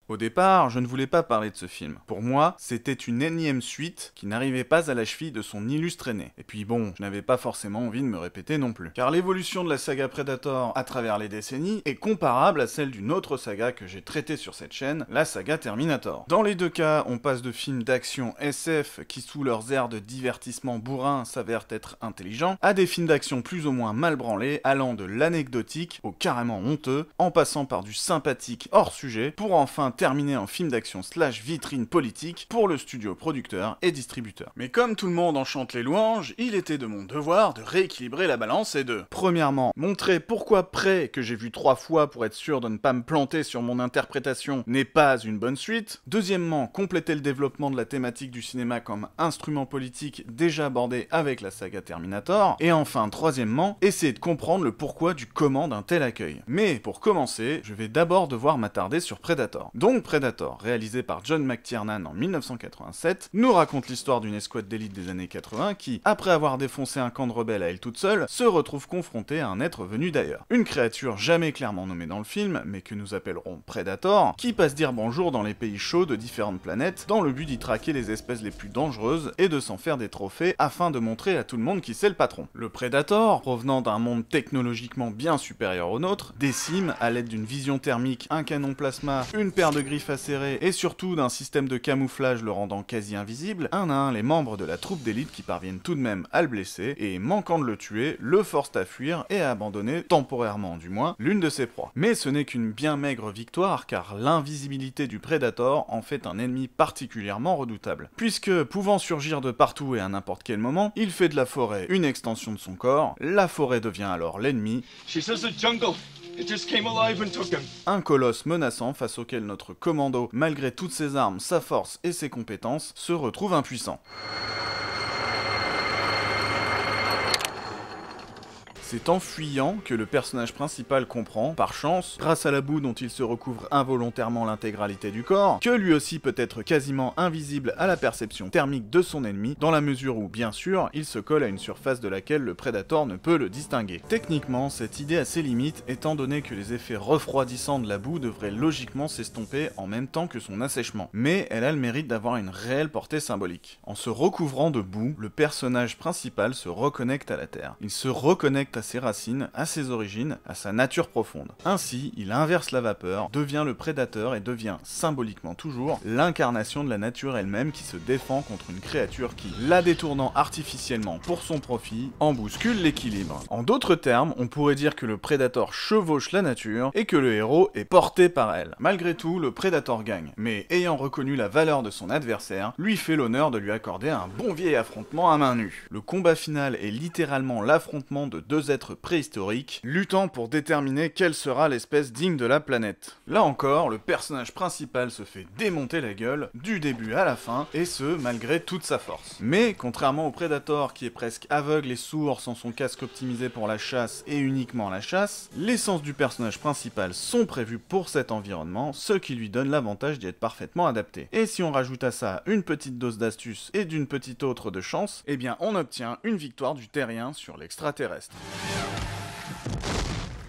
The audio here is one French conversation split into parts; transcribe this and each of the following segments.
Au départ, je ne voulais pas parler de ce film. Pour moi, c'était une énième suite qui n'arrivait pas à la cheville de son illustre aîné. Et puis bon, je n'avais pas forcément envie de me répéter non plus. Car l'évolution de la saga Predator à travers les décennies est comparable à celle d'une autre saga que j'ai traitée sur cette chaîne, la saga Terminator. Dans les deux cas, on passe de films d'action SF qui sous leurs airs de divertissement bourrin s'avèrent être intelligents, à des films d'action plus ou moins mal branlés, allant de l'anecdotique au carrément honteux, en passant par du sympathique hors sujet, pour enfin terminer en film d'action slash vitrine politique pour le studio producteur et distributeur. Mais comme tout le monde en chante les louanges, il était de mon devoir de rééquilibrer la balance et de, premièrement, montrer pourquoi Prey, que j'ai vu 3 fois pour être sûr de ne pas me planter sur mon interprétation, n'est pas une bonne suite. Deuxièmement, compléter le développement de la thématique du cinéma comme instrument politique déjà abordé avec la saga Terminator. Et enfin, troisièmement, essayer de comprendre le pourquoi du comment d'un tel accueil. Mais pour commencer, je vais d'abord devoir m'attarder sur Predator. Donc Predator, réalisé par John McTiernan en 1987, nous raconte l'histoire d'une escouade d'élite des années 80 qui, après avoir défoncé un camp de rebelles à elle toute seule, se retrouve confrontée à un être venu d'ailleurs. Une créature jamais clairement nommée dans le film, mais que nous appellerons Predator, qui passe dire bonjour dans les pays chauds de différentes planètes, dans le but d'y traquer les espèces les plus dangereuses et de s'en faire des trophées afin de montrer à tout le monde qui c'est le patron. Le Predator, provenant d'un monde technologiquement bien supérieur au nôtre, décime, à l'aide d'une vision thermique, un canon plasma, une paire de griffes acérées et surtout d'un système de camouflage le rendant quasi invisible, un à un les membres de la troupe d'élite qui parviennent tout de même à le blesser et, manquant de le tuer, le forcent à fuir et à abandonner, temporairement du moins, l'une de ses proies. Mais ce n'est qu'une bien maigre victoire car l'invisibilité du Predator en fait un ennemi particulièrement redoutable. Puisque, pouvant surgir de partout et à n'importe quel moment, il fait de la forêt une extension de son corps, la forêt devient alors l'ennemi. Un colosse menaçant face auquel notre commando, malgré toutes ses armes, sa force et ses compétences, se retrouve impuissant. C'est en fuyant que le personnage principal comprend, par chance, grâce à la boue dont il se recouvre involontairement l'intégralité du corps, que lui aussi peut être quasiment invisible à la perception thermique de son ennemi, dans la mesure où, bien sûr, il se colle à une surface de laquelle le Predator ne peut le distinguer. Techniquement, cette idée a ses limites, étant donné que les effets refroidissants de la boue devraient logiquement s'estomper en même temps que son assèchement, mais elle a le mérite d'avoir une réelle portée symbolique. En se recouvrant de boue, le personnage principal se reconnecte à la Terre. Il se reconnecte à ses racines, à ses origines, à sa nature profonde. Ainsi, il inverse la vapeur, devient le prédateur et devient, symboliquement toujours, l'incarnation de la nature elle-même qui se défend contre une créature qui, la détournant artificiellement pour son profit, en bouscule l'équilibre. En d'autres termes, on pourrait dire que le Predator chevauche la nature et que le héros est porté par elle. Malgré tout, le Predator gagne, mais ayant reconnu la valeur de son adversaire, lui fait l'honneur de lui accorder un bon vieil affrontement à main nue. Le combat final est littéralement l'affrontement de deux êtres préhistoriques, luttant pour déterminer quelle sera l'espèce digne de la planète. Là encore, le personnage principal se fait démonter la gueule, du début à la fin, et ce, malgré toute sa force. Mais, contrairement au Predator qui est presque aveugle et sourd sans son casque optimisé pour la chasse et uniquement la chasse, les sens du personnage principal sont prévus pour cet environnement, ce qui lui donne l'avantage d'y être parfaitement adapté. Et si on rajoute à ça une petite dose d'astuce et d'une petite autre de chance, eh bien on obtient une victoire du terrien sur l'extraterrestre.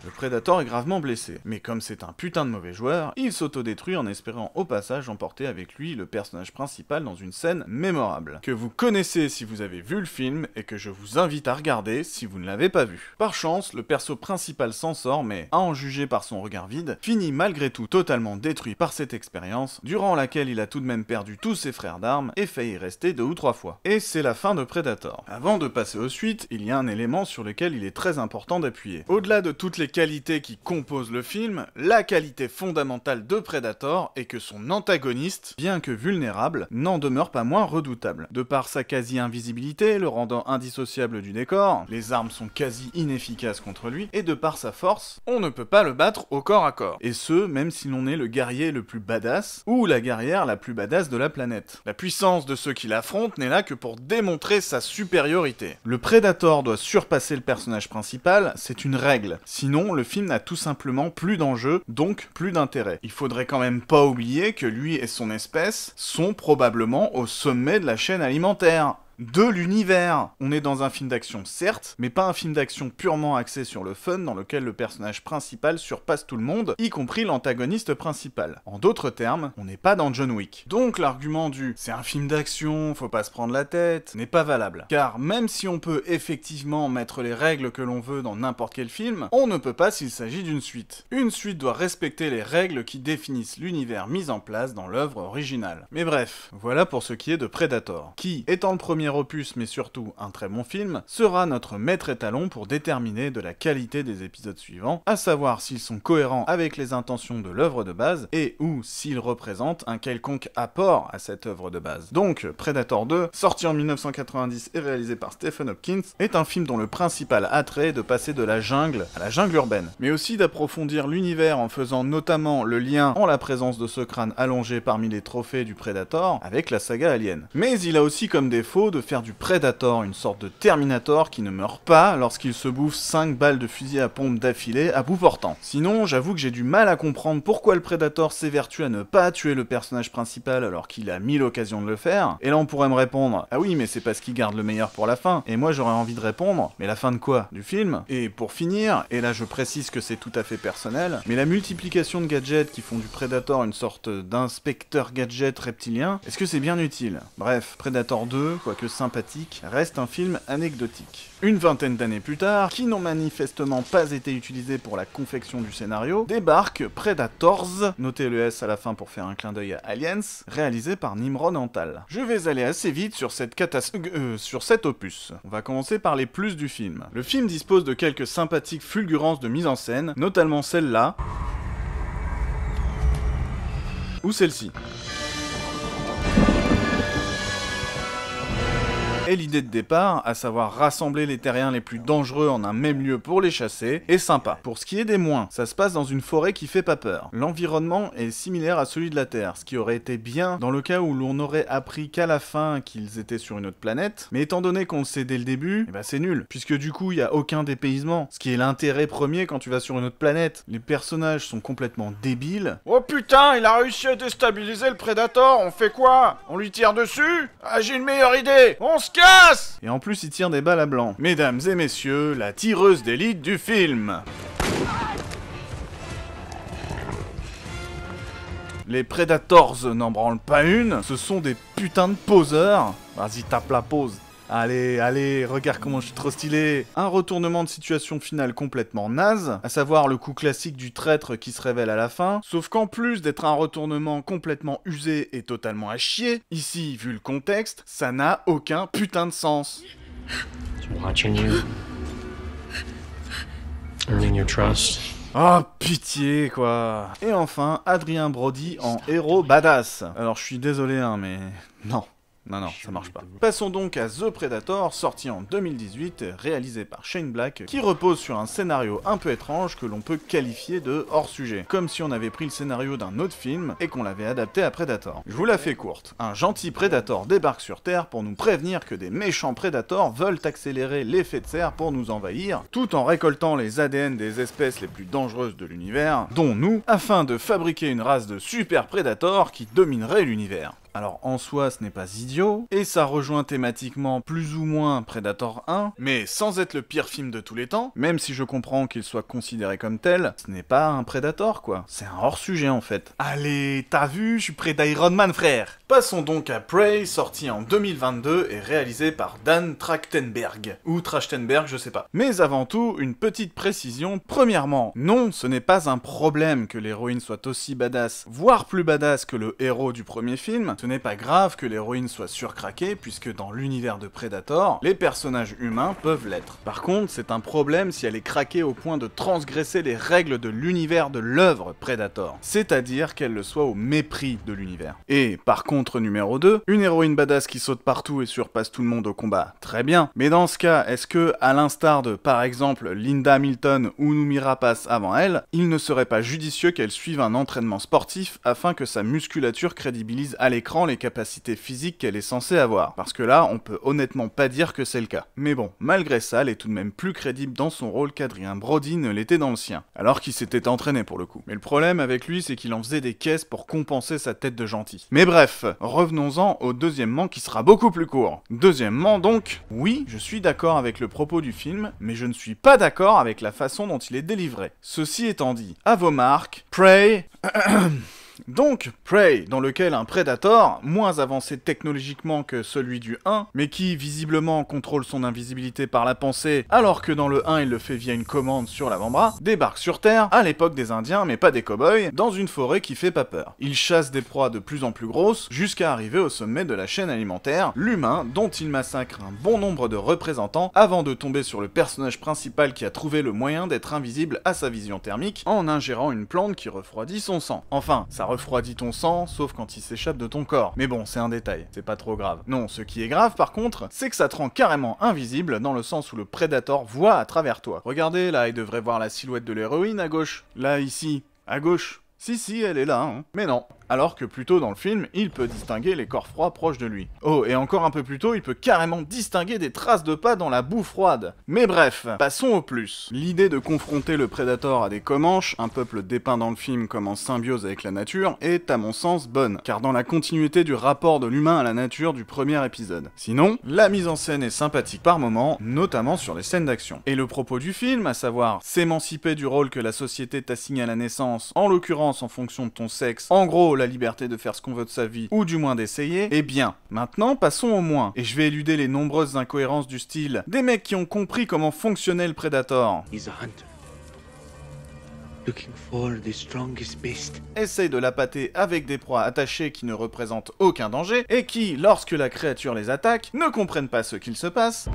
Le Predator est gravement blessé, mais comme c'est un putain de mauvais joueur, il s'autodétruit en espérant au passage emporter avec lui le personnage principal dans une scène mémorable, que vous connaissez si vous avez vu le film et que je vous invite à regarder si vous ne l'avez pas vu. Par chance, le perso principal s'en sort, mais, à en juger par son regard vide, finit malgré tout totalement détruit par cette expérience, durant laquelle il a tout de même perdu tous ses frères d'armes et failli y rester 2 ou 3 fois. Et c'est la fin de Predator. Avant de passer aux suites, il y a un élément sur lequel il est très important d'appuyer. Au-delà de toutes les qualités qui composent le film, la qualité fondamentale de Predator est que son antagoniste, bien que vulnérable, n'en demeure pas moins redoutable. De par sa quasi-invisibilité, le rendant indissociable du décor, les armes sont quasi inefficaces contre lui, et de par sa force, on ne peut pas le battre au corps à corps. Et ce, même si l'on est le guerrier le plus badass, ou la guerrière la plus badass de la planète. La puissance de ceux qui l'affrontent n'est là que pour démontrer sa supériorité. Le Predator doit surpasser le personnage principal, c'est une règle. Sinon, le film n'a tout simplement plus d'enjeu, donc plus d'intérêt. Il faudrait quand même pas oublier que lui et son espèce sont probablement au sommet de la chaîne alimentaire. de l'univers. On est dans un film d'action certes, mais pas un film d'action purement axé sur le fun dans lequel le personnage principal surpasse tout le monde, y compris l'antagoniste principal. En d'autres termes, on n'est pas dans John Wick. Donc l'argument du « c'est un film d'action, faut pas se prendre la tête » n'est pas valable. Car même si on peut effectivement mettre les règles que l'on veut dans n'importe quel film, on ne peut pas s'il s'agit d'une suite. Une suite doit respecter les règles qui définissent l'univers mis en place dans l'œuvre originale. Mais bref, voilà pour ce qui est de Predator, qui, étant le premier opus mais surtout un très bon film, sera notre maître étalon pour déterminer de la qualité des épisodes suivants, à savoir s'ils sont cohérents avec les intentions de l'œuvre de base et ou s'ils représentent un quelconque apport à cette œuvre de base. Donc, Predator 2, sorti en 1990 et réalisé par Stephen Hopkins, est un film dont le principal attrait est de passer de la jungle à la jungle urbaine, mais aussi d'approfondir l'univers en faisant notamment le lien en la présence de ce crâne allongé parmi les trophées du Predator avec la saga Alien. Mais il a aussi comme défaut de faire du Predator une sorte de Terminator qui ne meurt pas lorsqu'il se bouffe 5 balles de fusil à pompe d'affilée à bout portant. Sinon, j'avoue que j'ai du mal à comprendre pourquoi le Predator s'évertue à ne pas tuer le personnage principal alors qu'il a 1000 occasions de le faire. Et là on pourrait me répondre « Ah oui, mais c'est parce qu'il garde le meilleur pour la fin ». Et moi j'aurais envie de répondre « Mais la fin de quoi? Du film ?» Et pour finir, et là je précise que c'est tout à fait personnel, mais la multiplication de gadgets qui font du Predator une sorte d'inspecteur gadget reptilien, est-ce que c'est bien utile? Bref, Predator 2, quoique sympathique, reste un film anecdotique. Une vingtaine d'années plus tard, qui n'ont manifestement pas été utilisés pour la confection du scénario, débarque Predators, notez le S à la fin pour faire un clin d'œil à Aliens, réalisé par Nimrod Antal. Je vais aller assez vite sur sur cet opus. On va commencer par les plus du film. Le film dispose de quelques sympathiques fulgurances de mise en scène, notamment celle-là, ou celle-ci. Et l'idée de départ, à savoir rassembler les terriens les plus dangereux en un même lieu pour les chasser, est sympa. Pour ce qui est des moins, ça se passe dans une forêt qui fait pas peur. L'environnement est similaire à celui de la Terre, ce qui aurait été bien dans le cas où l'on aurait appris qu'à la fin qu'ils étaient sur une autre planète, mais étant donné qu'on le sait dès le début, eh ben c'est nul, puisque du coup il y a aucun dépaysement, ce qui est l'intérêt premier quand tu vas sur une autre planète. Les personnages sont complètement débiles. Oh putain, il a réussi à déstabiliser le Predator, on fait quoi? On lui tire dessus? Ah, j'ai une meilleure idée, on se casse! Et en plus il tire des balles à blanc. Mesdames et messieurs, la tireuse d'élite du film. Les Predators n'en branlent pas une, ce sont des putains de poseurs. Vas-y, tape la pause. Allez, allez, regarde comment je suis trop stylé. Un retournement de situation finale complètement naze, à savoir le coup classique du traître qui se révèle à la fin, sauf qu'en plus d'être un retournement complètement usé et totalement à chier, ici, vu le contexte, ça n'a aucun putain de sens. Watching you, earning your trust. Oh, pitié, quoi. Et enfin, Adrien Brody en héros badass. Alors, je suis désolé, hein, mais... non. Non, ça marche pas. Passons donc à The Predator, sorti en 2018, réalisé par Shane Black, qui repose sur un scénario un peu étrange que l'on peut qualifier de hors-sujet. Comme si on avait pris le scénario d'un autre film et qu'on l'avait adapté à Predator. Je vous la fais courte. Un gentil Predator débarque sur Terre pour nous prévenir que des méchants Predators veulent accélérer l'effet de serre pour nous envahir, tout en récoltant les ADN des espèces les plus dangereuses de l'univers, dont nous, afin de fabriquer une race de super Predators qui dominerait l'univers. Alors en soi ce n'est pas idiot, et ça rejoint thématiquement plus ou moins Predator 1, mais sans être le pire film de tous les temps, même si je comprends qu'il soit considéré comme tel, ce n'est pas un Predator quoi, c'est un hors-sujet en fait. Allez, t'as vu, je suis près d'Iron Man frère. Passons donc à Prey, sorti en 2022 et réalisé par Dan Trachtenberg, ou Trachtenberg, je sais pas. Mais avant tout, une petite précision, premièrement, non, ce n'est pas un problème que l'héroïne soit aussi badass, voire plus badass que le héros du premier film. Ce n'est pas grave que l'héroïne soit surcraquée, puisque dans l'univers de Predator, les personnages humains peuvent l'être. Par contre, c'est un problème si elle est craquée au point de transgresser les règles de l'univers de l'œuvre Predator, c'est-à-dire qu'elle le soit au mépris de l'univers. Et par contre, numéro 2, une héroïne badass qui saute partout et surpasse tout le monde au combat, très bien, mais dans ce cas, est-ce que, à l'instar de par exemple Linda Hamilton ou Noomi Rapace avant elle, il ne serait pas judicieux qu'elle suive un entraînement sportif afin que sa musculature crédibilise à l'écran l'écran les capacités physiques qu'elle est censée avoir. Parce que là, on peut honnêtement pas dire que c'est le cas. Mais bon, malgré ça, elle est tout de même plus crédible dans son rôle qu'Adrien Brody ne l'était dans le sien. Alors qu'il s'était entraîné pour le coup. Mais le problème avec lui, c'est qu'il en faisait des caisses pour compenser sa tête de gentil. Mais bref, revenons-en au deuxièmement qui sera beaucoup plus court. Deuxièmement donc, oui, je suis d'accord avec le propos du film, mais je ne suis pas d'accord avec la façon dont il est délivré. Ceci étant dit, à vos marques, Prey... Donc, Prey, dans lequel un Predator, moins avancé technologiquement que celui du 1, mais qui visiblement contrôle son invisibilité par la pensée, alors que dans le 1 il le fait via une commande sur l'avant-bras, débarque sur Terre, à l'époque des Indiens mais pas des cow-boys, dans une forêt qui fait pas peur. Il chasse des proies de plus en plus grosses, jusqu'à arriver au sommet de la chaîne alimentaire, l'humain, dont il massacre un bon nombre de représentants, avant de tomber sur le personnage principal qui a trouvé le moyen d'être invisible à sa vision thermique, en ingérant une plante qui refroidit son sang. Enfin, ça refroidit ton sang, sauf quand il s'échappe de ton corps. Mais bon, c'est un détail, c'est pas trop grave. Non, ce qui est grave par contre, c'est que ça te rend carrément invisible, dans le sens où le Predator voit à travers toi. Regardez, là, il devrait voir la silhouette de l'héroïne à gauche. Là, ici, à gauche. Si, elle est là, hein. Mais non. Alors que plus tôt dans le film, il peut distinguer les corps froids proches de lui. Oh, et encore un peu plus tôt, il peut carrément distinguer des traces de pas dans la boue froide. Mais bref, passons au plus. L'idée de confronter le Predator à des Comanches, un peuple dépeint dans le film comme en symbiose avec la nature, est à mon sens bonne, car dans la continuité du rapport de l'humain à la nature du premier épisode. Sinon, la mise en scène est sympathique par moments, notamment sur les scènes d'action. Et le propos du film, à savoir s'émanciper du rôle que la société t'assigne à la naissance, en l'occurrence en fonction de ton sexe, en gros la liberté de faire ce qu'on veut de sa vie, ou du moins d'essayer, eh bien, maintenant passons au moins. Et je vais éluder les nombreuses incohérences du style des mecs qui ont compris comment fonctionnait le Predator. He's a hunter. Looking for the strongest beast. Essaye de l'appâter avec des proies attachées qui ne représentent aucun danger, et qui, lorsque la créature les attaque, ne comprennent pas ce qu'il se passe.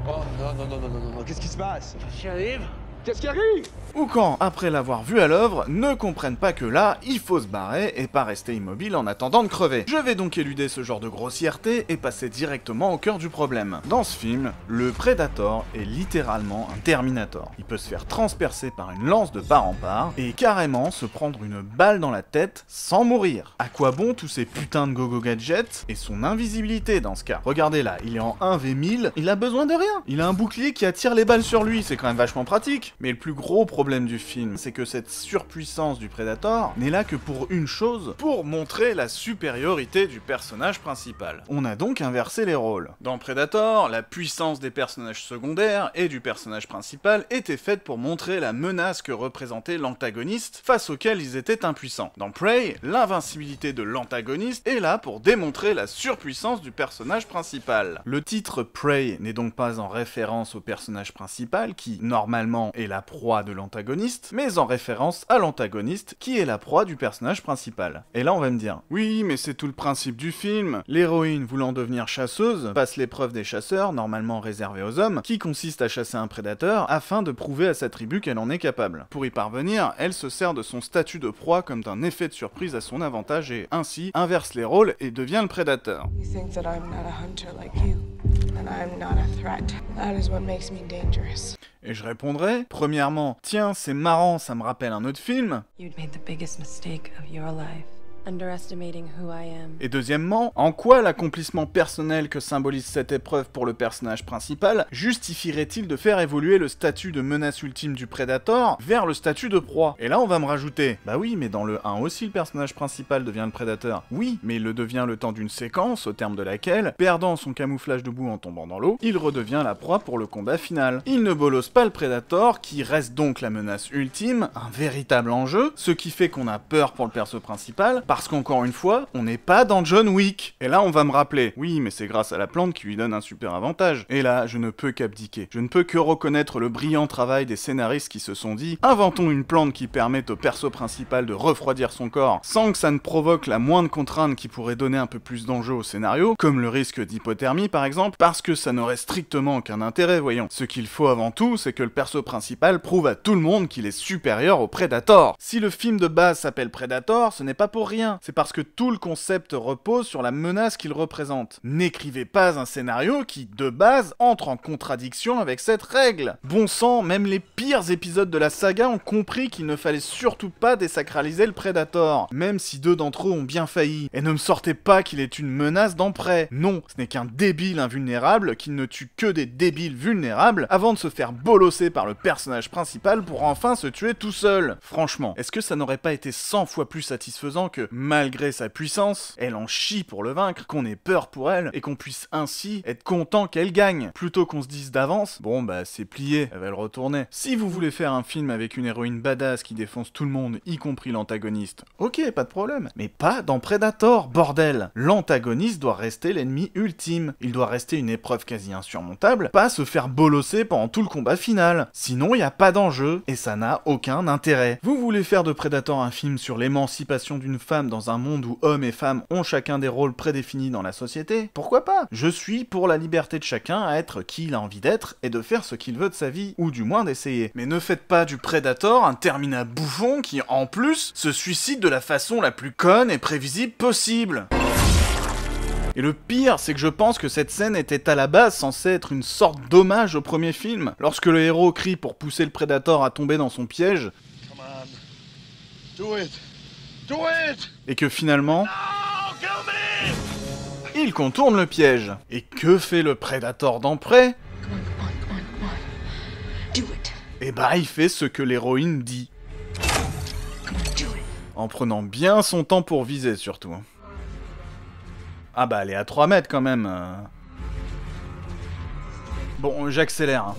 Oh non, qu'est-ce qui se passe? J'arrive. Qu'est-ce qui arrive? Ou quand, après l'avoir vu à l'œuvre, ne comprennent pas que là, il faut se barrer et pas rester immobile en attendant de crever. Je vais donc éluder ce genre de grossièreté et passer directement au cœur du problème. Dans ce film, le Predator est littéralement un Terminator. Il peut se faire transpercer par une lance de part en part et carrément se prendre une balle dans la tête sans mourir. À quoi bon tous ces putains de go-go gadgets et son invisibilité dans ce cas? Regardez là, il est en 1v1000, il a besoin de rien. Il a un bouclier qui attire les balles sur lui, c'est quand même vachement pratique. Mais le plus gros problème du film, c'est que cette surpuissance du Predator n'est là que pour une chose, pour montrer la supériorité du personnage principal. On a donc inversé les rôles. Dans Predator, la puissance des personnages secondaires et du personnage principal était faite pour montrer la menace que représentait l'antagoniste face auquel ils étaient impuissants. Dans Prey, l'invincibilité de l'antagoniste est là pour démontrer la surpuissance du personnage principal. Le titre Prey n'est donc pas en référence au personnage principal qui, normalement, est la proie de l'antagoniste, mais en référence à l'antagoniste qui est la proie du personnage principal. Et là on va me dire, oui mais c'est tout le principe du film, l'héroïne voulant devenir chasseuse passe l'épreuve des chasseurs, normalement réservée aux hommes, qui consiste à chasser un prédateur afin de prouver à sa tribu qu'elle en est capable. Pour y parvenir, elle se sert de son statut de proie comme d'un effet de surprise à son avantage et ainsi inverse les rôles et devient le prédateur. You think that I'm not a hunter like you, and I'm not a threat. That is what makes me dangerous. Et je répondrai, premièrement, tiens, c'est marrant, ça me rappelle un autre film. You'd made the biggest mistake of your life. Underestimating who I am. Et deuxièmement, en quoi l'accomplissement personnel que symbolise cette épreuve pour le personnage principal justifierait-il de faire évoluer le statut de menace ultime du Predator vers le statut de proie? Et là on va me rajouter, bah oui mais dans le 1 aussi le personnage principal devient le Predator. Oui, mais il le devient le temps d'une séquence au terme de laquelle, perdant son camouflage de boue en tombant dans l'eau, il redevient la proie pour le combat final. Il ne bolosse pas le Predator, qui reste donc la menace ultime, un véritable enjeu, ce qui fait qu'on a peur pour le perso principal, parce qu'encore une fois, on n'est pas dans John Wick. Et là, on va me rappeler, oui, mais c'est grâce à la plante qui lui donne un super avantage. Et là, je ne peux qu'abdiquer. Je ne peux que reconnaître le brillant travail des scénaristes qui se sont dit, inventons une plante qui permette au perso principal de refroidir son corps, sans que ça ne provoque la moindre contrainte qui pourrait donner un peu plus d'enjeu au scénario, comme le risque d'hypothermie par exemple, parce que ça n'aurait strictement aucun intérêt, voyons. Ce qu'il faut avant tout, c'est que le perso principal prouve à tout le monde qu'il est supérieur au Predator. Si le film de base s'appelle Predator, ce n'est pas pour rien. rien. C'est parce que tout le concept repose sur la menace qu'il représente. N'écrivez pas un scénario qui, de base, entre en contradiction avec cette règle. Bon sang, même les pires épisodes de la saga ont compris qu'il ne fallait surtout pas désacraliser le Predator, même si 2 d'entre eux ont bien failli. Et ne me sortez pas qu'il est une menace d'emprès. Non, ce n'est qu'un débile invulnérable qui ne tue que des débiles vulnérables avant de se faire bolosser par le personnage principal pour enfin se tuer tout seul. Franchement, est-ce que ça n'aurait pas été 100 fois plus satisfaisant que, malgré sa puissance, elle en chie pour le vaincre, qu'on ait peur pour elle, et qu'on puisse ainsi être content qu'elle gagne, plutôt qu'on se dise d'avance, bon bah c'est plié, elle va le retourner. Si vous voulez faire un film avec une héroïne badass qui défonce tout le monde, y compris l'antagoniste, ok, pas de problème, mais pas dans Predator, bordel. L'antagoniste doit rester l'ennemi ultime, il doit rester une épreuve quasi insurmontable, pas se faire bolosser pendant tout le combat final, sinon y a pas d'enjeu, et ça n'a aucun intérêt. Vous voulez faire de Predator un film sur l'émancipation d'une femme dans un monde où hommes et femmes ont chacun des rôles prédéfinis dans la société? Pourquoi pas? Je suis pour la liberté de chacun à être qui il a envie d'être et de faire ce qu'il veut de sa vie, ou du moins d'essayer. Mais ne faites pas du Predator un terminal bouffon qui, en plus, se suicide de la façon la plus conne et prévisible possible. Et le pire, c'est que je pense que cette scène était à la base censée être une sorte d'hommage au premier film. Lorsque le héros crie pour pousser le Predator à tomber dans son piège, Come on. Do it. Do it. et que finalement, No, kill me. il contourne le piège. Et que fait le Predator d'emprès? Come on. Do it. Eh bah, il fait ce que l'héroïne dit. Come on, do it. En prenant bien son temps pour viser, surtout. Ah bah, elle est à 3 mètres quand même. Bon, j'accélère. Hein.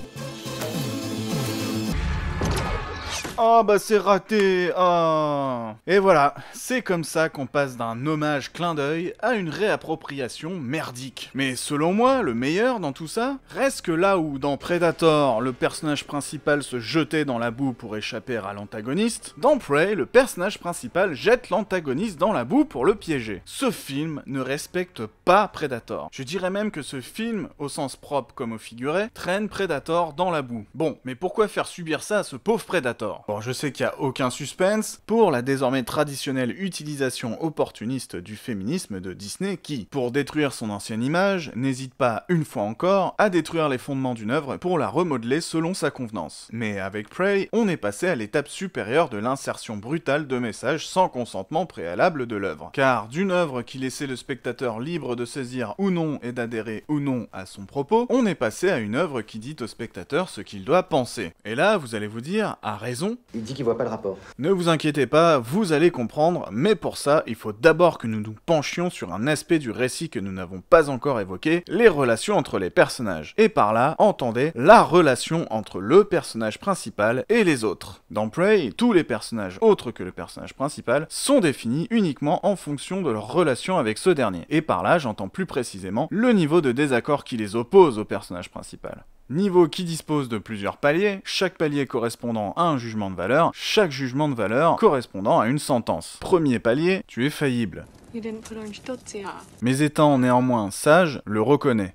Oh bah c'est raté. Oh. Et voilà, c'est comme ça qu'on passe d'un hommage clin d'œil à une réappropriation merdique. Mais selon moi, le meilleur dans tout ça reste que là où dans Predator, le personnage principal se jetait dans la boue pour échapper à l'antagoniste, dans Prey, le personnage principal jette l'antagoniste dans la boue pour le piéger. Ce film ne respecte pas Predator. Je dirais même que ce film, au sens propre comme au figuré, traîne Predator dans la boue. Bon, mais pourquoi faire subir ça à ce pauvre Predator? Bon, je sais qu'il n'y a aucun suspense pour la désormais traditionnelle utilisation opportuniste du féminisme de Disney qui, pour détruire son ancienne image, n'hésite pas, une fois encore, à détruire les fondements d'une œuvre pour la remodeler selon sa convenance. Mais avec Prey, on est passé à l'étape supérieure de l'insertion brutale de messages sans consentement préalable de l'œuvre. Car d'une œuvre qui laissait le spectateur libre de saisir ou non et d'adhérer ou non à son propos, on est passé à une œuvre qui dit au spectateur ce qu'il doit penser. Et là, vous allez vous dire, à raison, Il dit qu'il voit pas le rapport. ne vous inquiétez pas, vous allez comprendre, mais pour ça, il faut d'abord que nous nous penchions sur un aspect du récit que nous n'avons pas encore évoqué, les relations entre les personnages. Et par là, entendez, la relation entre le personnage principal et les autres. Dans Prey, tous les personnages autres que le personnage principal sont définis uniquement en fonction de leur relation avec ce dernier. Et par là, j'entends plus précisément le niveau de désaccord qui les oppose au personnage principal. Niveau qui dispose de plusieurs paliers, chaque palier correspondant à un jugement de valeur, chaque jugement de valeur correspondant à une sentence. Premier palier, tu es faillible. You didn't put orange totsia. Mais étant néanmoins sage, le reconnaît.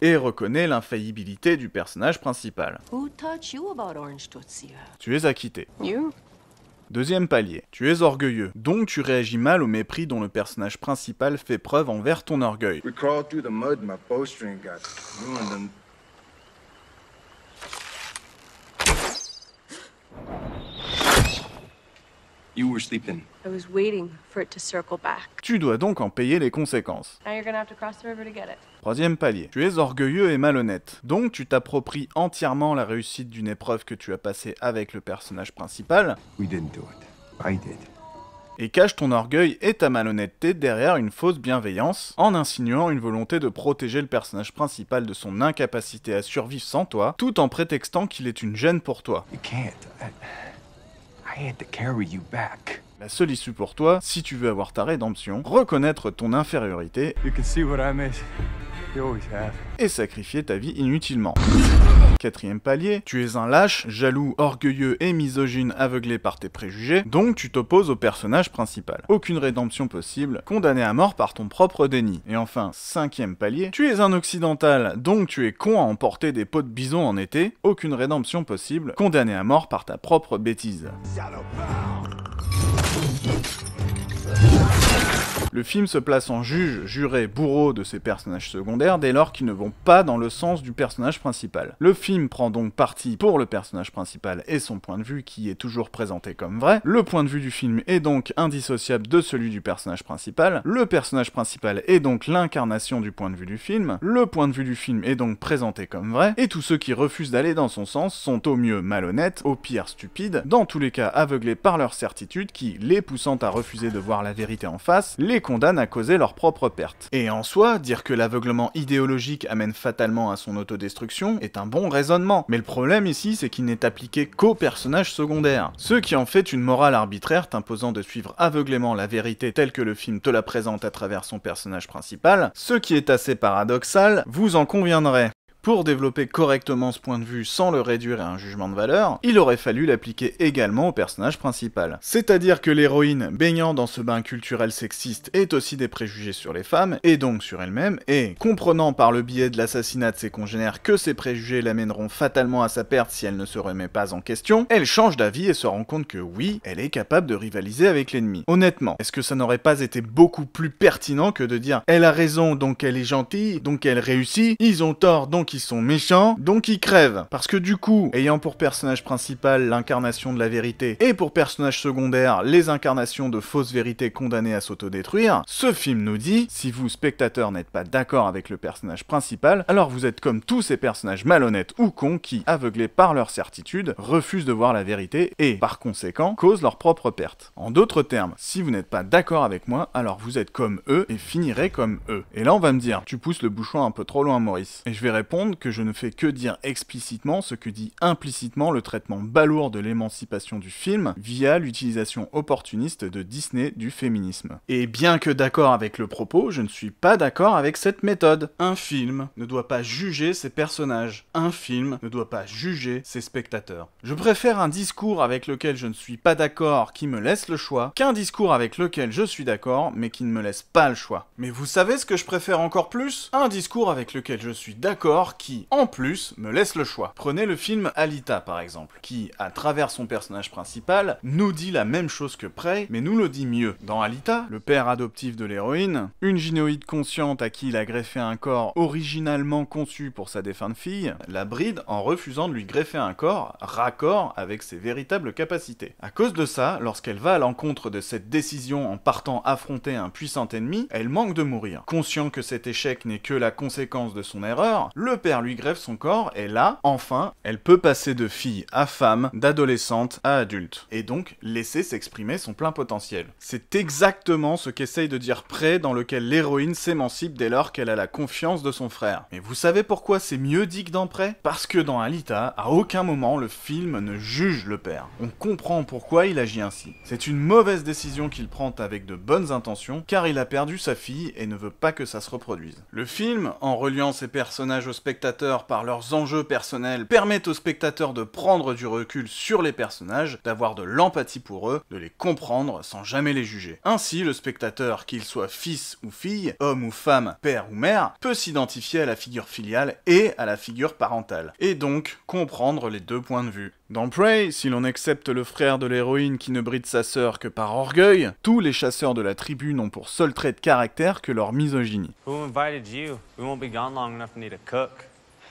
Et reconnaît l'infaillibilité du personnage principal. Who taught you about orange totsia? Tu es acquitté. You? Deuxième palier, tu es orgueilleux, donc tu réagis mal au mépris dont le personnage principal fait preuve envers ton orgueil. We crawled through the mud, my bowstring got ruined and You were sleeping. I was waiting for it to circle back. Tu dois donc en payer les conséquences. Now you're gonna have to cross the river to get it. Troisième palier, tu es orgueilleux et malhonnête, donc tu t'appropries entièrement la réussite d'une épreuve que tu as passée avec le personnage principal, we didn't do it. I did. et cache ton orgueil et ta malhonnêteté derrière une fausse bienveillance, en insinuant une volonté de protéger le personnage principal de son incapacité à survivre sans toi, tout en prétextant qu'il est une gêne pour toi. You can't. I had to carry you back. La seule issue pour toi, si tu veux avoir ta rédemption, reconnaître ton infériorité You can see what I miss. You always have. et sacrifier ta vie inutilement. Quatrième palier, tu es un lâche, jaloux, orgueilleux et misogyne aveuglé par tes préjugés, donc tu t'opposes au personnage principal. Aucune rédemption possible, condamné à mort par ton propre déni. Et enfin, cinquième palier, tu es un occidental, donc tu es con à emporter des peaux de bison en été, aucune rédemption possible, condamné à mort par ta propre bêtise. Le film se place en juge, juré, bourreau de ses personnages secondaires dès lors qu'ils ne vont pas dans le sens du personnage principal. Le film prend donc parti pour le personnage principal et son point de vue qui est toujours présenté comme vrai. Le point de vue du film est donc indissociable de celui du personnage principal. Le personnage principal est donc l'incarnation du point de vue du film. Le point de vue du film est donc présenté comme vrai. Et tous ceux qui refusent d'aller dans son sens sont au mieux malhonnêtes, au pire stupides, dans tous les cas aveuglés par leur certitude qui, les poussant à refuser de voir la vérité en face, les condamne à causer leur propre perte. Et en soi, dire que l'aveuglement idéologique amène fatalement à son autodestruction est un bon raisonnement. Mais le problème ici, c'est qu'il n'est appliqué qu'aux personnages secondaires. Ce qui en fait une morale arbitraire t'imposant de suivre aveuglément la vérité telle que le film te la présente à travers son personnage principal, ce qui est assez paradoxal, vous en conviendrez. Pour développer correctement ce point de vue sans le réduire à un jugement de valeur, il aurait fallu l'appliquer également au personnage principal. C'est-à-dire que l'héroïne, baignant dans ce bain culturel sexiste, ait aussi des préjugés sur les femmes, et donc sur elle-même, et comprenant par le biais de l'assassinat de ses congénères que ces préjugés l'amèneront fatalement à sa perte si elle ne se remet pas en question, elle change d'avis et se rend compte que oui, elle est capable de rivaliser avec l'ennemi. Honnêtement, est-ce que ça n'aurait pas été beaucoup plus pertinent que de dire « elle a raison, donc elle est gentille, donc elle réussit, ils ont tort, donc ils sont méchants, donc ils crèvent ». Parce que du coup, ayant pour personnage principal l'incarnation de la vérité, et pour personnage secondaire les incarnations de fausses vérités condamnées à s'autodétruire, ce film nous dit, si vous, spectateurs, n'êtes pas d'accord avec le personnage principal, alors vous êtes comme tous ces personnages malhonnêtes ou cons qui, aveuglés par leur certitude, refusent de voir la vérité et, par conséquent, causent leur propre perte. En d'autres termes, si vous n'êtes pas d'accord avec moi, alors vous êtes comme eux et finirez comme eux. Et là on va me dire, tu pousses le bouchon un peu trop loin, Maurice. Et je vais répondre que je ne fais que dire explicitement ce que dit implicitement le traitement balourd de l'émancipation du film via l'utilisation opportuniste de Disney du féminisme. Et bien que d'accord avec le propos, je ne suis pas d'accord avec cette méthode. Un film ne doit pas juger ses personnages. Un film ne doit pas juger ses spectateurs. Je préfère un discours avec lequel je ne suis pas d'accord qui me laisse le choix, qu'un discours avec lequel je suis d'accord mais qui ne me laisse pas le choix. Mais vous savez ce que je préfère encore plus ? Un discours avec lequel je suis d'accord qui, en plus, me laisse le choix. Prenez le film Alita, par exemple, qui, à travers son personnage principal, nous dit la même chose que Prey, mais nous le dit mieux. Dans Alita, le père adoptif de l'héroïne, une gynoïde consciente à qui il a greffé un corps originalement conçu pour sa défunte fille, la bride en refusant de lui greffer un corps raccord avec ses véritables capacités. À cause de ça, lorsqu'elle va à l'encontre de cette décision en partant affronter un puissant ennemi, elle manque de mourir. Conscient que cet échec n'est que la conséquence de son erreur, le père lui greffe son corps et là, enfin, elle peut passer de fille à femme, d'adolescente à adulte, et donc laisser s'exprimer son plein potentiel. C'est exactement ce qu'essaye de dire Prey dans lequel l'héroïne s'émancipe dès lors qu'elle a la confiance de son frère. Et vous savez pourquoi c'est mieux dit que dans Prey ? Parce que dans Alita, à aucun moment le film ne juge le père. On comprend pourquoi il agit ainsi. C'est une mauvaise décision qu'il prend avec de bonnes intentions, car il a perdu sa fille et ne veut pas que ça se reproduise. Le film, en reliant ses personnages aux spectateurs par leurs enjeux personnels, permet aux spectateurs de prendre du recul sur les personnages, d'avoir de l'empathie pour eux, de les comprendre sans jamais les juger. Ainsi, le spectateur, qu'il soit fils ou fille, homme ou femme, père ou mère, peut s'identifier à la figure filiale et à la figure parentale, et donc comprendre les deux points de vue. Dans Prey, si l'on accepte le frère de l'héroïne qui ne bride sa sœur que par orgueil, tous les chasseurs de la tribu n'ont pour seul trait de caractère que leur misogynie. Who invited you? We won't be gone long enough to need a cook.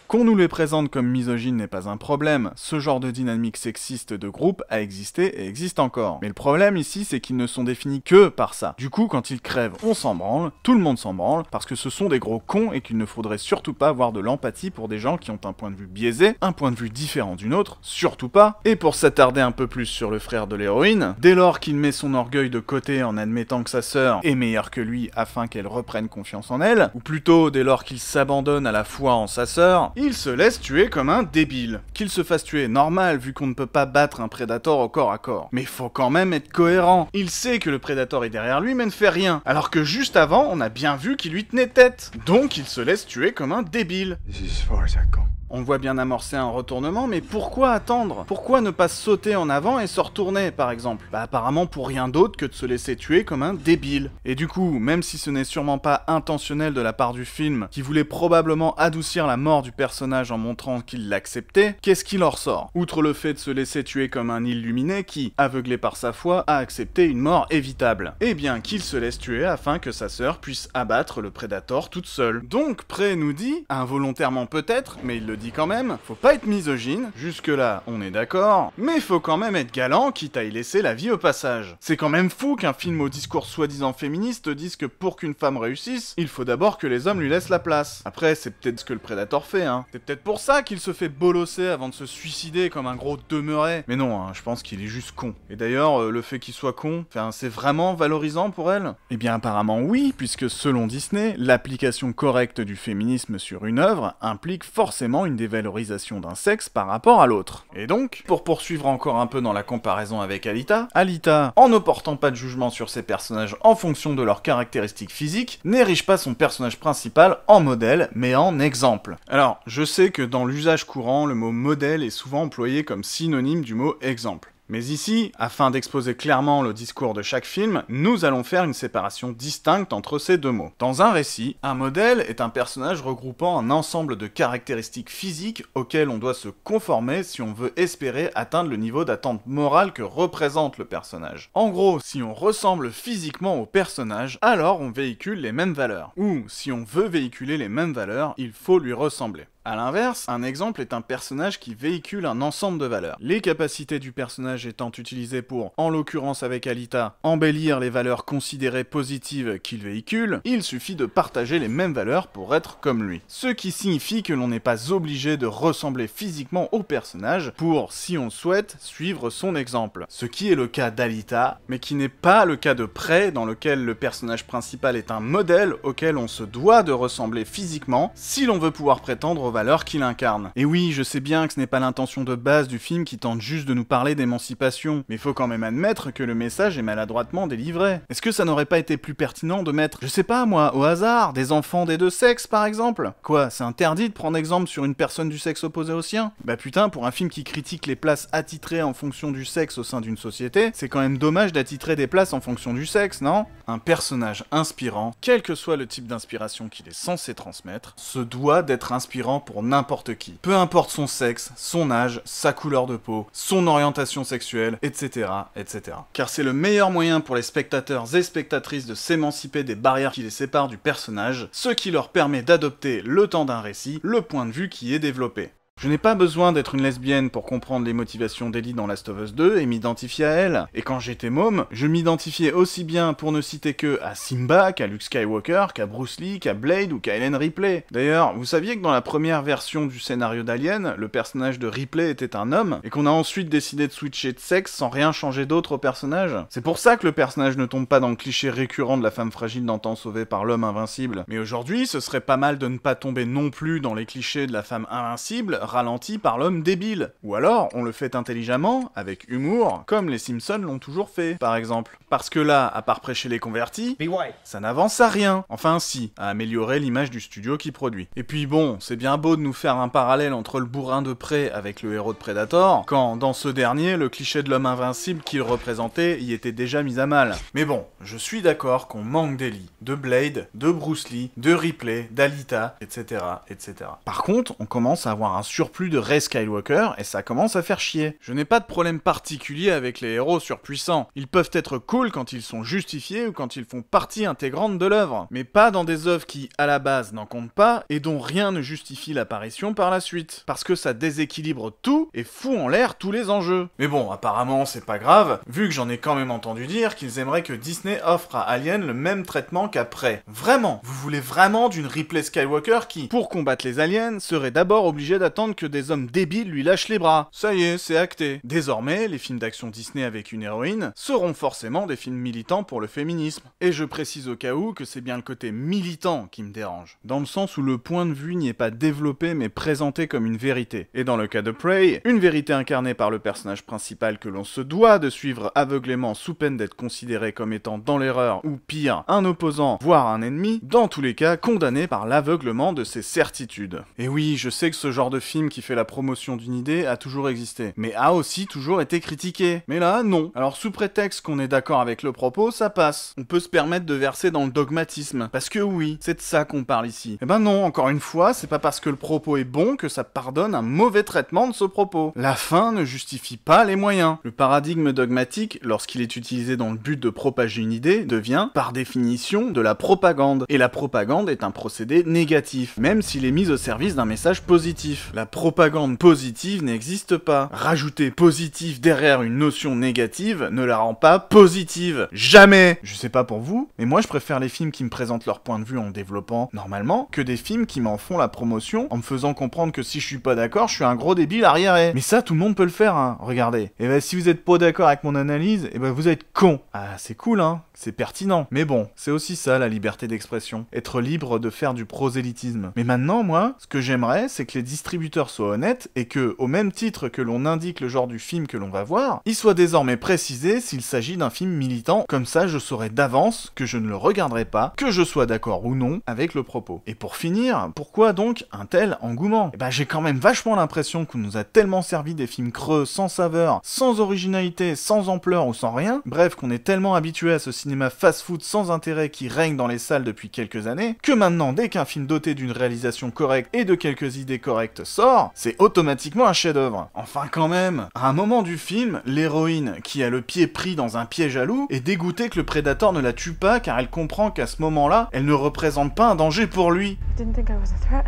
Qu'on nous les présente comme misogynes n'est pas un problème, ce genre de dynamique sexiste de groupe a existé et existe encore. Mais le problème ici, c'est qu'ils ne sont définis que par ça. Du coup, quand ils crèvent, on s'en branle, tout le monde s'en branle, parce que ce sont des gros cons et qu'il ne faudrait surtout pas avoir de l'empathie pour des gens qui ont un point de vue biaisé, un point de vue différent d'une autre, surtout pas. Et pour s'attarder un peu plus sur le frère de l'héroïne, dès lors qu'il met son orgueil de côté en admettant que sa sœur est meilleure que lui afin qu'elle reprenne confiance en elle, ou plutôt dès lors qu'il s'abandonne à la foi en sa sœur, il se laisse tuer comme un débile. Qu'il se fasse tuer est normal vu qu'on ne peut pas battre un prédateur au corps à corps. Mais faut quand même être cohérent. Il sait que le prédateur est derrière lui mais ne fait rien. Alors que juste avant, on a bien vu qu'il lui tenait tête. Donc il se laisse tuer comme un débile. This is as far as I go. On le voit bien amorcer un retournement, mais pourquoi attendre? Pourquoi ne pas sauter en avant et se retourner, par exemple? Bah apparemment pour rien d'autre que de se laisser tuer comme un débile. Et du coup, même si ce n'est sûrement pas intentionnel de la part du film, qui voulait probablement adoucir la mort du personnage en montrant qu'il l'acceptait, qu'est-ce qui leur sort? Outre le fait de se laisser tuer comme un illuminé qui, aveuglé par sa foi, a accepté une mort évitable. Eh bien, qu'il se laisse tuer afin que sa sœur puisse abattre le Predator toute seule. Donc, Prey nous dit, involontairement peut-être, mais il le dit quand même, faut pas être misogyne, jusque-là, on est d'accord, mais faut quand même être galant, quitte à y laisser la vie au passage. C'est quand même fou qu'un film au discours soi-disant féministe dise que pour qu'une femme réussisse, il faut d'abord que les hommes lui laissent la place. Après, c'est peut-être ce que le Predator fait, hein. C'est peut-être pour ça qu'il se fait bolosser avant de se suicider comme un gros demeuré. Mais non, hein, je pense qu'il est juste con. Et d'ailleurs, le fait qu'il soit con, c'est vraiment valorisant pour elle? Eh bien apparemment oui, puisque selon Disney, l'application correcte du féminisme sur une œuvre implique forcément une dévalorisation d'un sexe par rapport à l'autre. Et donc, pour poursuivre encore un peu dans la comparaison avec Alita, en ne portant pas de jugement sur ses personnages en fonction de leurs caractéristiques physiques, n'érige pas son personnage principal en modèle, mais en exemple. Alors, je sais que dans l'usage courant, le mot modèle est souvent employé comme synonyme du mot exemple. Mais ici, afin d'exposer clairement le discours de chaque film, nous allons faire une séparation distincte entre ces deux mots. Dans un récit, un modèle est un personnage regroupant un ensemble de caractéristiques physiques auxquelles on doit se conformer si on veut espérer atteindre le niveau d'attente morale que représente le personnage. En gros, si on ressemble physiquement au personnage, alors on véhicule les mêmes valeurs. Ou, si on veut véhiculer les mêmes valeurs, il faut lui ressembler. A l'inverse, un exemple est un personnage qui véhicule un ensemble de valeurs. Les capacités du personnage étant utilisées pour, en l'occurrence avec Alita, embellir les valeurs considérées positives qu'il véhicule, il suffit de partager les mêmes valeurs pour être comme lui. Ce qui signifie que l'on n'est pas obligé de ressembler physiquement au personnage pour, si on souhaite, suivre son exemple. Ce qui est le cas d'Alita, mais qui n'est pas le cas de Prey, dans lequel le personnage principal est un modèle auquel on se doit de ressembler physiquement si l'on veut pouvoir prétendre aux valeurs qu'il incarne. Et oui, je sais bien que ce n'est pas l'intention de base du film qui tente juste de nous parler d'émancipation, mais faut quand même admettre que le message est maladroitement délivré. Est-ce que ça n'aurait pas été plus pertinent de mettre, je sais pas moi, au hasard, des enfants des deux sexes par exemple? Quoi, c'est interdit de prendre exemple sur une personne du sexe opposé au sien? Bah putain, pour un film qui critique les places attitrées en fonction du sexe au sein d'une société, c'est quand même dommage d'attitrer des places en fonction du sexe, non? Un personnage inspirant, quel que soit le type d'inspiration qu'il est censé transmettre, se doit d'être inspirant pour n'importe qui. Peu importe son sexe, son âge, sa couleur de peau, son orientation sexuelle, etc., etc. Car c'est le meilleur moyen pour les spectateurs et spectatrices de s'émanciper des barrières qui les séparent du personnage, ce qui leur permet d'adopter, le temps d'un récit, le point de vue qui est développé. Je n'ai pas besoin d'être une lesbienne pour comprendre les motivations d'Ellie dans Last of Us 2 et m'identifier à elle. Et quand j'étais môme, je m'identifiais aussi bien, pour ne citer que, à Simba, qu'à Luke Skywalker, qu'à Bruce Lee, qu'à Blade ou qu'à Ellen Ripley. D'ailleurs, vous saviez que dans la première version du scénario d'Alien, le personnage de Ripley était un homme, et qu'on a ensuite décidé de switcher de sexe sans rien changer d'autre au personnage? C'est pour ça que le personnage ne tombe pas dans le cliché récurrent de la femme fragile d'antan sauvée par l'homme invincible. Mais aujourd'hui, ce serait pas mal de ne pas tomber non plus dans les clichés de la femme invincible, ralenti par l'homme débile. Ou alors, on le fait intelligemment, avec humour, comme les Simpsons l'ont toujours fait, par exemple. Parce que là, à part prêcher les convertis, ça n'avance à rien. Enfin si, à améliorer l'image du studio qui produit. Et puis bon, c'est bien beau de nous faire un parallèle entre le bourrin de Prey avec le héros de Predator, quand, dans ce dernier, le cliché de l'homme invincible qu'il représentait y était déjà mis à mal. Mais bon, je suis d'accord qu'on manque d'Ellie, de Blade, de Bruce Lee, de Ripley, d'Alita, etc., etc. Par contre, on commence à avoir un surplus de Rey Skywalker et ça commence à faire chier. Je n'ai pas de problème particulier avec les héros surpuissants. Ils peuvent être cool quand ils sont justifiés ou quand ils font partie intégrante de l'œuvre, mais pas dans des œuvres qui, à la base, n'en comptent pas et dont rien ne justifie l'apparition par la suite. Parce que ça déséquilibre tout et fout en l'air tous les enjeux. Mais bon, apparemment c'est pas grave, vu que j'en ai quand même entendu dire qu'ils aimeraient que Disney offre à Alien le même traitement qu'après. Vraiment, vous voulez vraiment d'une Ripley Skywalker qui, pour combattre les aliens, serait d'abord obligé d'attendre que des hommes débiles lui lâchent les bras. Ça y est, c'est acté. Désormais, les films d'action Disney avec une héroïne seront forcément des films militants pour le féminisme. Et je précise au cas où que c'est bien le côté militant qui me dérange. Dans le sens où le point de vue n'y est pas développé mais présenté comme une vérité. Et dans le cas de Prey, une vérité incarnée par le personnage principal que l'on se doit de suivre aveuglément sous peine d'être considéré comme étant dans l'erreur ou pire, un opposant, voire un ennemi, dans tous les cas condamné par l'aveuglement de ses certitudes. Et oui, je sais que ce genre de film film qui fait la promotion d'une idée a toujours existé, mais a aussi toujours été critiqué. Mais là, non. Alors sous prétexte qu'on est d'accord avec le propos, ça passe. On peut se permettre de verser dans le dogmatisme, parce que oui, c'est de ça qu'on parle ici. Eh ben non, encore une fois, c'est pas parce que le propos est bon que ça pardonne un mauvais traitement de ce propos. La fin ne justifie pas les moyens. Le paradigme dogmatique, lorsqu'il est utilisé dans le but de propager une idée, devient, par définition, de la propagande. Et la propagande est un procédé négatif, même s'il est mis au service d'un message positif. La propagande positive n'existe pas. Rajouter positif derrière une notion négative ne la rend pas positive. Jamais! Je sais pas pour vous, mais moi je préfère les films qui me présentent leur point de vue en développant normalement, que des films qui m'en font la promotion en me faisant comprendre que si je suis pas d'accord, je suis un gros débile arriéré. Mais ça, tout le monde peut le faire, hein, regardez. Et ben si vous êtes pas d'accord avec mon analyse, et ben vous êtes con. Ah, c'est cool, hein, c'est pertinent. Mais bon, c'est aussi ça la liberté d'expression. Être libre de faire du prosélytisme. Mais maintenant, moi, ce que j'aimerais, c'est que les distributeurs soient honnêtes et que, au même titre que l'on indique le genre du film que l'on va voir, il soit désormais précisé s'il s'agit d'un film militant. Comme ça, je saurai d'avance que je ne le regarderai pas, que je sois d'accord ou non avec le propos. Et pour finir, pourquoi donc un tel engouement? Eh ben, j'ai quand même vachement l'impression qu'on nous a tellement servi des films creux, sans saveur, sans originalité, sans ampleur ou sans rien, bref, qu'on est tellement habitué à ce cinéma fast-food sans intérêt qui règne dans les salles depuis quelques années, que maintenant, dès qu'un film doté d'une réalisation correcte et de quelques idées correctes sort, c'est automatiquement un chef-d'œuvre. Enfin quand même, à un moment du film, l'héroïne, qui a le pied pris dans un piège à loup, est dégoûtée que le prédateur ne la tue pas car elle comprend qu'à ce moment-là, elle ne représente pas un danger pour lui. I didn't think I was a threat.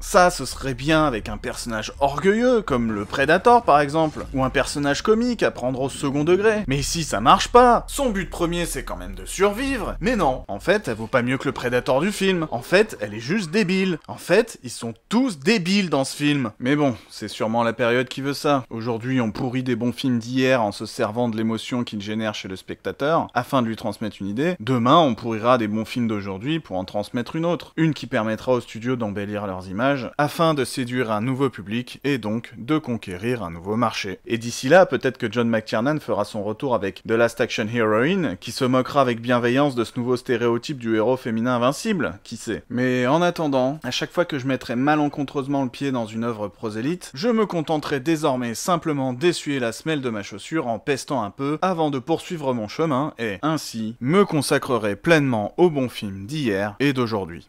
Ça, ce serait bien avec un personnage orgueilleux, comme le Predator par exemple, ou un personnage comique à prendre au second degré. Mais ici, ça marche pas. Son but premier, c'est quand même de survivre. Mais non, en fait, elle vaut pas mieux que le Predator du film. En fait, elle est juste débile. En fait, ils sont tous débiles dans ce film. Mais bon, c'est sûrement la période qui veut ça. Aujourd'hui, on pourrit des bons films d'hier en se servant de l'émotion qu'ils génèrent chez le spectateur, afin de lui transmettre une idée. Demain, on pourrira des bons films d'aujourd'hui pour en transmettre une autre. Une qui permettra aux studios d'embellir leurs images, afin de séduire un nouveau public et donc de conquérir un nouveau marché. Et d'ici là, peut-être que John McTiernan fera son retour avec The Last Action Heroine, qui se moquera avec bienveillance de ce nouveau stéréotype du héros féminin invincible, qui sait. Mais en attendant, à chaque fois que je mettrai malencontreusement le pied dans une œuvre prosélyte, je me contenterai désormais simplement d'essuyer la semelle de ma chaussure en pestant un peu avant de poursuivre mon chemin et, ainsi, me consacrerai pleinement aux bons films d'hier et d'aujourd'hui.